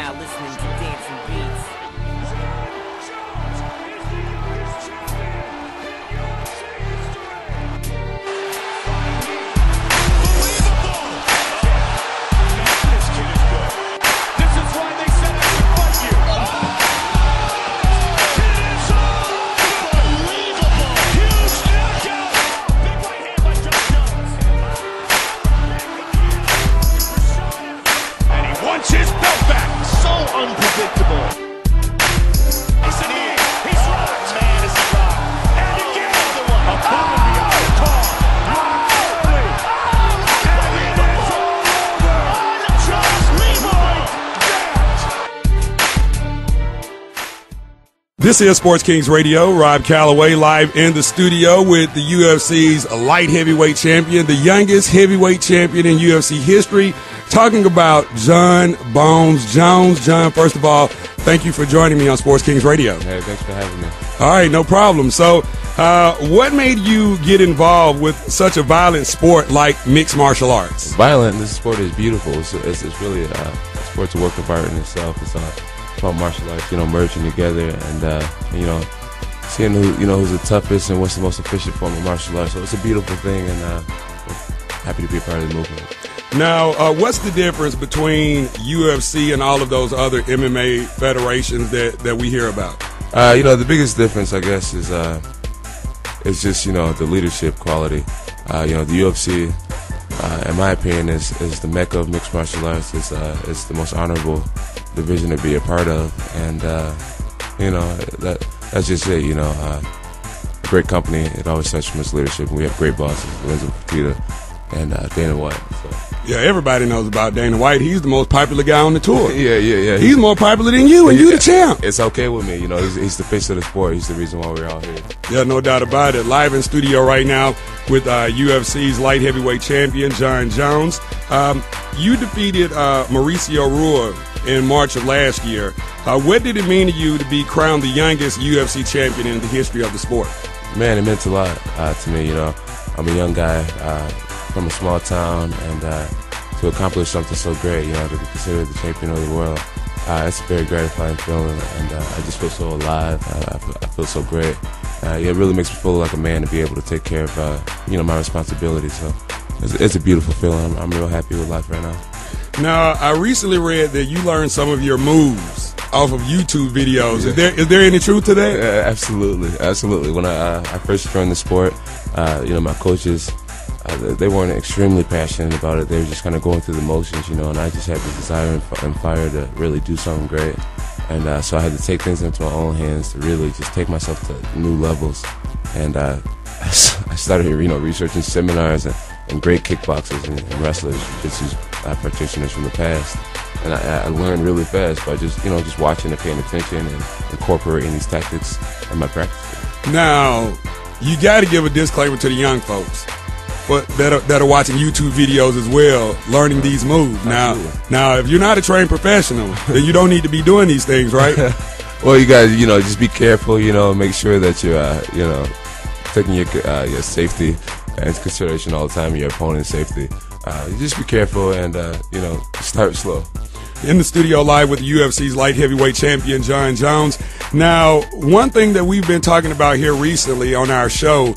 now listening to Dancing Beats. His belt back, so unpredictable. He's rocked, man, is he rocked? And again, the one. Above and beyond the call. And it is all over. Just leave that. This is Sports Kings Radio. Rob Calloway live in the studio with the UFC's light heavyweight champion, the youngest heavyweight champion in UFC history. Talking about Jon Bones Jones. John, first of all, thank you for joining me on Sports Kings Radio. Hey, thanks for having me. All right, no problem. So, what made you get involved with such a violent sport like mixed martial arts? Violent, this sport is beautiful. It's really a sport's a work of art in itself. It's about martial arts, merging together and seeing who's the toughest and what's the most efficient form of martial arts. So it's a beautiful thing, and happy to be a part of the movement. Now, what's the difference between UFC and all of those other MMA federations that we hear about? The biggest difference, I guess, is just the leadership quality. The UFC, in my opinion, is the mecca of mixed martial arts. It's the most honorable division to be a part of, and that's just it. A great company. It always starts from its leadership. And we have great bosses, Lorenzo Fertitta and Dana White. So. Yeah, everybody knows about Dana White. He's the most popular guy on the tour. Yeah. He's more popular than you, and you the champ. It's okay with me. He's the face of the sport. He's the reason why we're all here. Yeah, no doubt about it. Live in studio right now with UFC's light heavyweight champion, Jon Jones. You defeated Mauricio Rua in March of last year. What did it mean to you to be crowned the youngest UFC champion in the history of the sport? Man, it meant a lot to me. I'm a young guy from a small town, and to accomplish something so great, to be considered the champion of the world, it's a very gratifying feeling, and I just feel so alive. I feel so great. It really makes me feel like a man to be able to take care of my responsibilities. So it's a beautiful feeling. I'm real happy with life right now. Now, I recently read that you learned some of your moves off of YouTube videos. Yeah. Is there any truth to that? Yeah, absolutely. When I first joined the sport, my coaches, they weren't extremely passionate about it. They were just kind of going through the motions, and I just had the desire and fire to really do something great. And so I had to take things into my own hands to really just take myself to new levels. And I started, researching seminars and great kickboxers and wrestlers, just practitioners from the past. And I learned really fast by just watching and paying attention and incorporating these tactics in my practice. Now, you got to give a disclaimer to the young folks that are watching YouTube videos as well, learning these moves. Now, if you're not a trained professional, then you don't need to be doing these things, right? Well, you guys, just be careful. Make sure that you're, taking your safety into consideration all the time, your opponent's safety. Just be careful and start slow. In the studio live with the UFC's light heavyweight champion, Jon Jones. Now, one thing that we've been talking about here recently on our show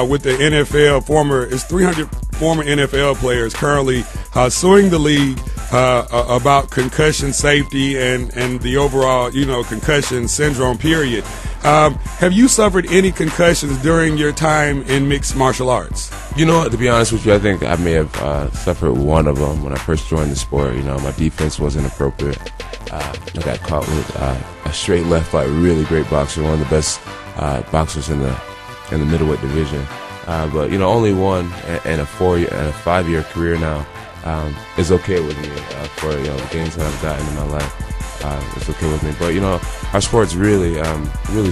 with the NFL, 300 former NFL players currently suing the league about concussion safety and the overall, concussion syndrome period. Have you suffered any concussions during your time in mixed martial arts? To be honest with you, I think I may have suffered one of them when I first joined the sport. My defense wasn't appropriate. I got caught with a straight left by a really great boxer, one of the best boxers in the middleweight division. But only one in a 5-year career now is okay with me for the gains that I've gotten in my life. It's okay with me. But our sport's really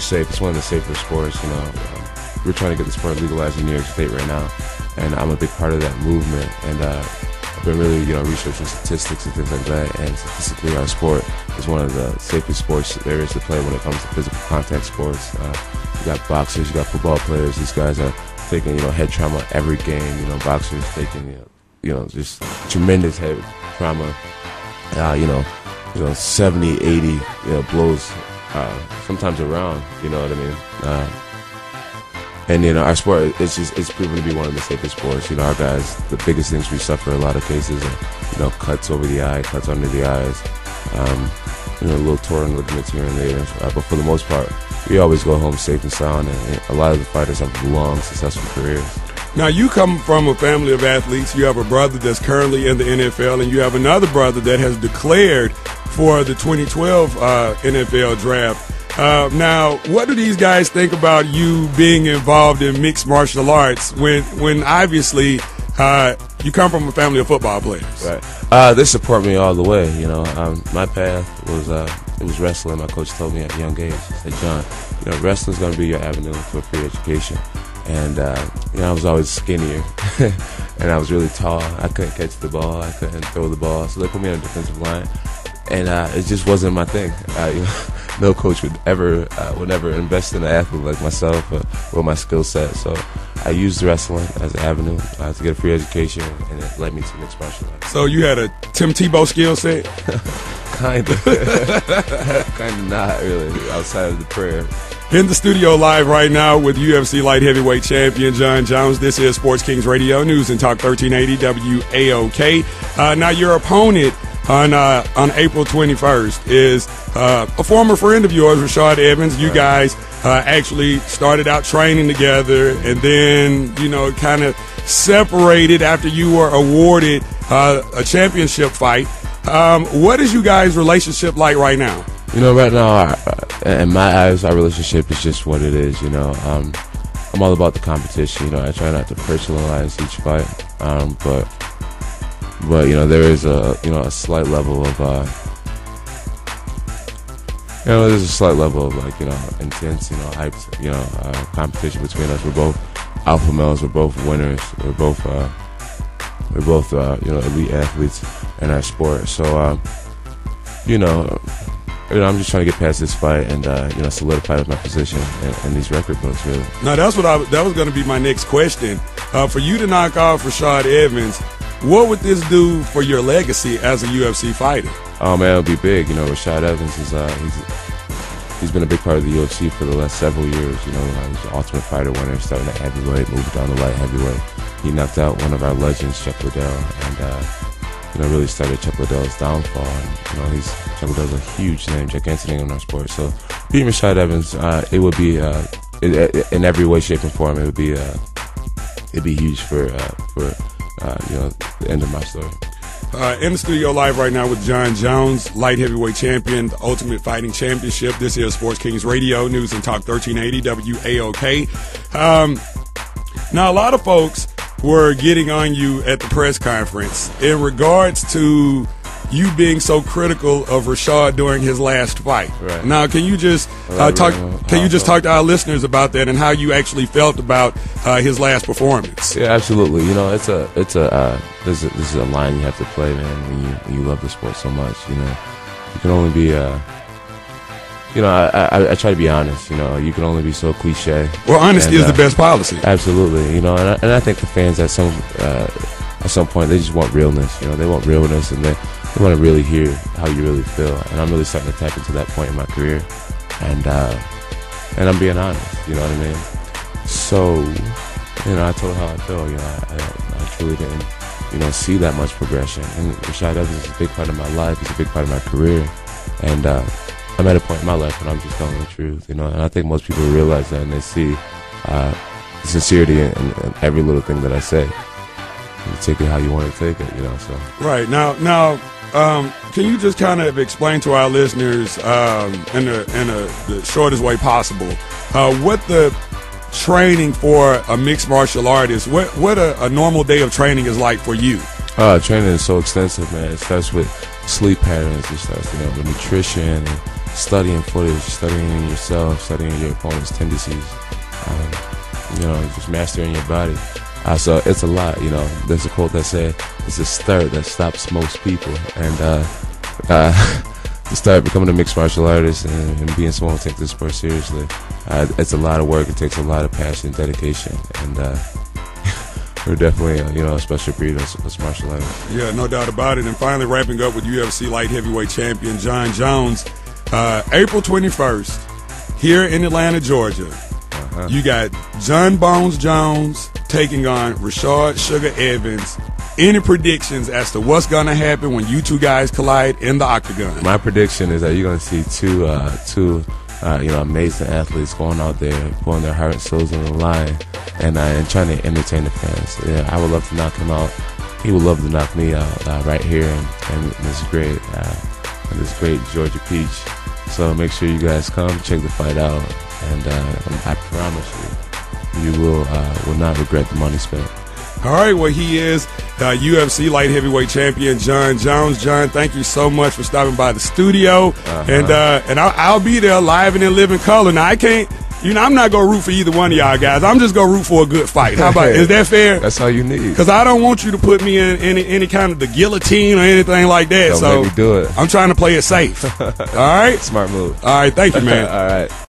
safe. It's one of the safer sports. We're trying to get the sport legalized in New York State right now, and I'm a big part of that movement. And I've been really researching statistics and things like that. And statistically, our sport is one of the safest sports there is to play when it comes to physical contact sports. You got boxers, you got football players. These guys are taking head trauma every game. Boxers taking just tremendous head trauma. 70, 80, blows sometimes around. You know what I mean? And our sport, it's proven to be one of the safest sports. Our guys, the biggest things we suffer in a lot of cases are, cuts over the eye, cuts under the eyes, little torn ligaments here and there. But for the most part, we always go home safe and sound. And a lot of the fighters have long, successful careers. Now, you come from a family of athletes. You have a brother that's currently in the NFL, and you have another brother that has declared for the 2012 NFL draft. Now, what do these guys think about you being involved in mixed martial arts when obviously you come from a family of football players? Right. They support me all the way. My path was wrestling. My coach told me at a young age, he said, John, wrestling's going to be your avenue for free education. And I was always skinnier, and I was really tall. I couldn't catch the ball. I couldn't throw the ball. So they put me on a defensive line, and it just wasn't my thing. No coach would ever invest in an athlete like myself or my skill set. So I used wrestling as an avenue to get a free education, and it led me to mixed martial arts. So you had a Tim Tebow skill set? Kind of. Kind of not really, outside of the prayer. In the studio live right now with UFC light heavyweight champion John Jones. This is Sports Kings Radio News and Talk 1380 WAOK. Now your opponent on April 21st is a former friend of yours, Rashad Evans. You guys actually started out training together, and then kind of separated after you were awarded a championship fight. What is you guys' relationship like right now? Right now, in my eyes, our relationship is just what it is. I'm all about the competition. I try not to personalize each fight, but there is a slight level of there's a slight level of intense hyped competition between us. We're both alpha males. We're both winners. We're both elite athletes in our sport. So I'm just trying to get past this fight and solidify my position in these record books. Really. Now that was going to be my next question. For you to knock off Rashad Evans, what would this do for your legacy as a UFC fighter? Oh man, it'll be big. Rashad Evans is he's been a big part of the UFC for the last several years. He's the Ultimate Fighter winner, starting at heavyweight, moved down to light heavyweight. He knocked out one of our legends, Chuck Liddell, and really started Chuck Liddell's downfall. And, Chuck Liddell's a huge name, gigantic name in our sport. So beating Rashad Evans, it would be in every way, shape, and form. It'd be huge for the end of my story. In the studio live right now with John Jones, light heavyweight champion, the Ultimate Fighting Championship. This is Sports Kings Radio News and Talk 1380 WAOK. Now, a lot of folks were getting on you at the press conference in regards to you being so critical of Rashad during his last fight. Right. Now, can you just talk to our listeners about that and how you actually felt about his last performance? Yeah, absolutely. This is a line you have to play, man. When you love the sport so much, you can only be. I try to be honest. You can only be so cliche. Well, honesty is the best policy. Absolutely. And I think the fans at some point they just want realness. They want realness, and they want to really hear how you really feel. And I'm really starting to tap into that point in my career, and I'm being honest. You know what I mean? So, I told how I feel. I truly didn't, see that much progression. And Rashad Evans is a big part of my life. He's a big part of my career, and I'm at a point in my life when I'm just telling the truth, and I think most people realize that, and they see the sincerity in every little thing that I say. You take it how you want to take it, So right now, can you just kind of explain to our listeners in the shortest way possible what the training for a mixed martial artist, what a normal day of training is like for you? Training is so extensive, man. It starts with sleep patterns. It starts, with nutrition and studying footage, studying yourself, studying your opponent's tendencies, just mastering your body. So it's a lot, There's a quote that said, it's a start that stops most people. And to start becoming a mixed martial artist and being someone who takes this sport seriously, it's a lot of work. It takes a lot of passion, dedication, and we're definitely a special breed of martial arts. Yeah, no doubt about it. And finally, wrapping up with UFC light heavyweight champion John Jones, April 21st, here in Atlanta, Georgia. You got John Bones Jones taking on Rashad Sugar Evans. Any predictions as to what's going to happen when you two guys collide in the octagon? My prediction is that you're going to see two amazing athletes going out there, putting their heart and souls on the line, and trying to entertain the fans. Yeah, I would love to knock him out. He would love to knock me out right here in this great Georgia peach. So make sure you guys come check the fight out, and I promise you will not regret the money spent. All right, well, he is UFC light heavyweight champion John Jones. John, thank you so much for stopping by the studio, and I'll be there live and in living color. Now, I can't, I'm not gonna root for either one of y'all guys. I'm just gonna root for a good fight. How about? Is that fair? That's all you need. Because I don't want you to put me in any kind of the guillotine or anything like that. Don't so make me do it. I'm trying to play it safe. All right, smart move. All right, thank you, man. All right.